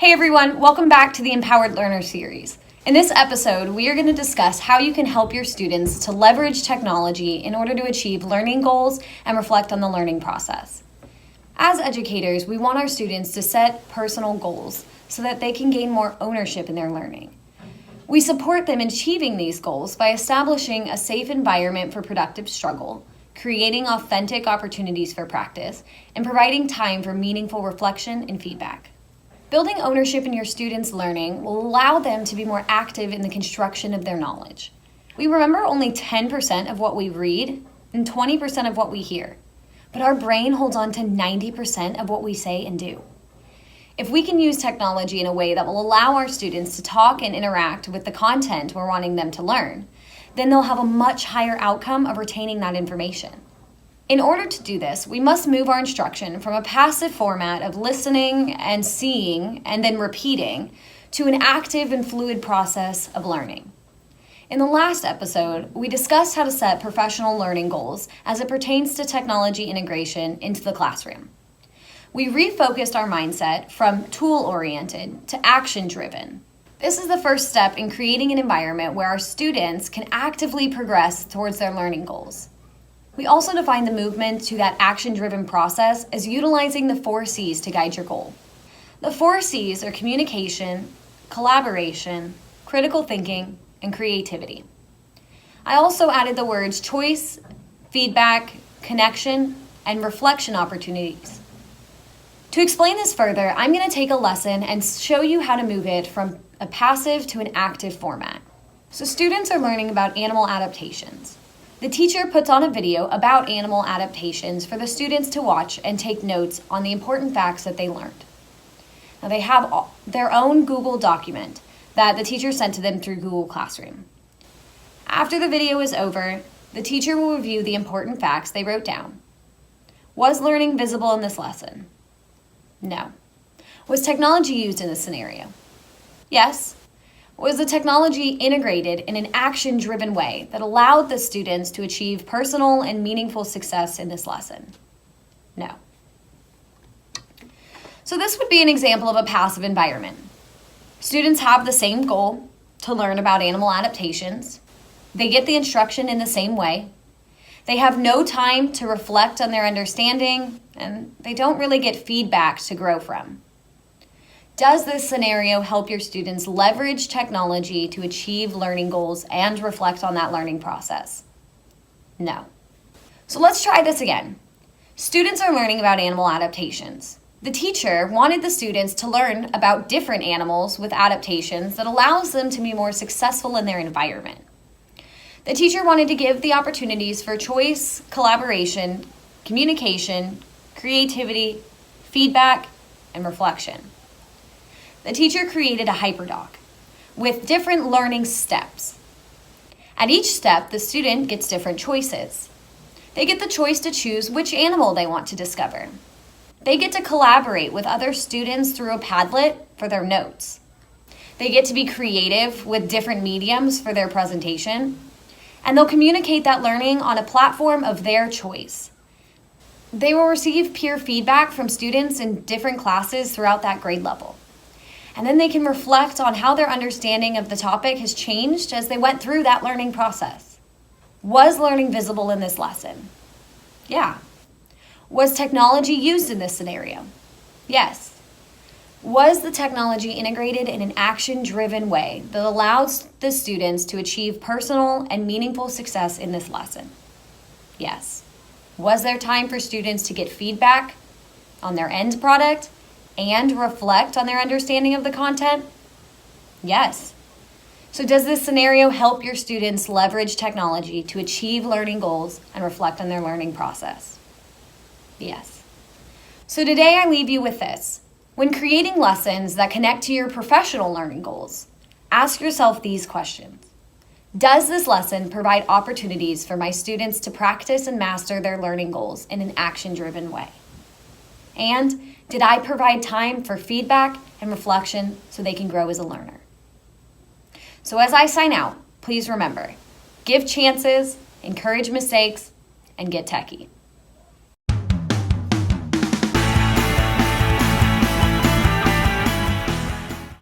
Hey everyone, welcome back to the Empowered Learner series. In this episode, we are going to discuss how you can help your students to leverage technology in order to achieve learning goals and reflect on the learning process. As educators, we want our students to set personal goals so that they can gain more ownership in their learning. We support them in achieving these goals by establishing a safe environment for productive struggle, creating authentic opportunities for practice, and providing time for meaningful reflection and feedback. Building ownership in your students' learning will allow them to be more active in the construction of their knowledge. We remember only 10% of what we read and 20% of what we hear, but our brain holds on to 90% of what we say and do. If we can use technology in a way that will allow our students to talk and interact with the content we're wanting them to learn, then they'll have a much higher outcome of retaining that information. In order to do this, we must move our instruction from a passive format of listening and seeing and then repeating to an active and fluid process of learning. In the last episode, we discussed how to set professional learning goals as it pertains to technology integration into the classroom. We refocused our mindset from tool-oriented to action-driven. This is the first step in creating an environment where our students can actively progress towards their learning goals. We also define the movement to that action-driven process as utilizing the 4 C's to guide your goal. The 4 C's are communication, collaboration, critical thinking, and creativity. I also added the words choice, feedback, connection, and reflection opportunities. To explain this further, I'm going to take a lesson and show you how to move it from a passive to an active format. So students are learning about animal adaptations. The teacher puts on a video about animal adaptations for the students to watch and take notes on the important facts that they learned. Now they have their own Google document that the teacher sent to them through Google Classroom. After the video is over, the teacher will review the important facts they wrote down. Was learning visible in this lesson? No. Was technology used in this scenario? Yes. Was the technology integrated in an action-driven way that allowed the students to achieve personal and meaningful success in this lesson? No. So this would be an example of a passive environment. Students have the same goal to learn about animal adaptations. They get the instruction in the same way. They have no time to reflect on their understanding, and they don't really get feedback to grow from. Does this scenario help your students leverage technology to achieve learning goals and reflect on that learning process? No. So let's try this again. Students are learning about animal adaptations. The teacher wanted the students to learn about different animals with adaptations that allows them to be more successful in their environment. The teacher wanted to give the opportunities for choice, collaboration, communication, creativity, feedback, and reflection. The teacher created a hyperdoc with different learning steps. At each step, the student gets different choices. They get the choice to choose which animal they want to discover. They get to collaborate with other students through a Padlet for their notes. They get to be creative with different mediums for their presentation, and they'll communicate that learning on a platform of their choice. They will receive peer feedback from students in different classes throughout that grade level. And then they can reflect on how their understanding of the topic has changed as they went through that learning process. Was learning visible in this lesson? Yeah. Was technology used in this scenario? Yes. Was the technology integrated in an action-driven way that allows the students to achieve personal and meaningful success in this lesson? Yes. Was there time for students to get feedback on their end product and reflect on their understanding of the content? Yes. So does this scenario help your students leverage technology to achieve learning goals and reflect on their learning process? Yes. So today I leave you with this. When creating lessons that connect to your professional learning goals, ask yourself these questions. Does this lesson provide opportunities for my students to practice and master their learning goals in an action-driven way? And did I provide time for feedback and reflection so they can grow as a learner? So as I sign out, please remember, give chances, encourage mistakes, and get techie.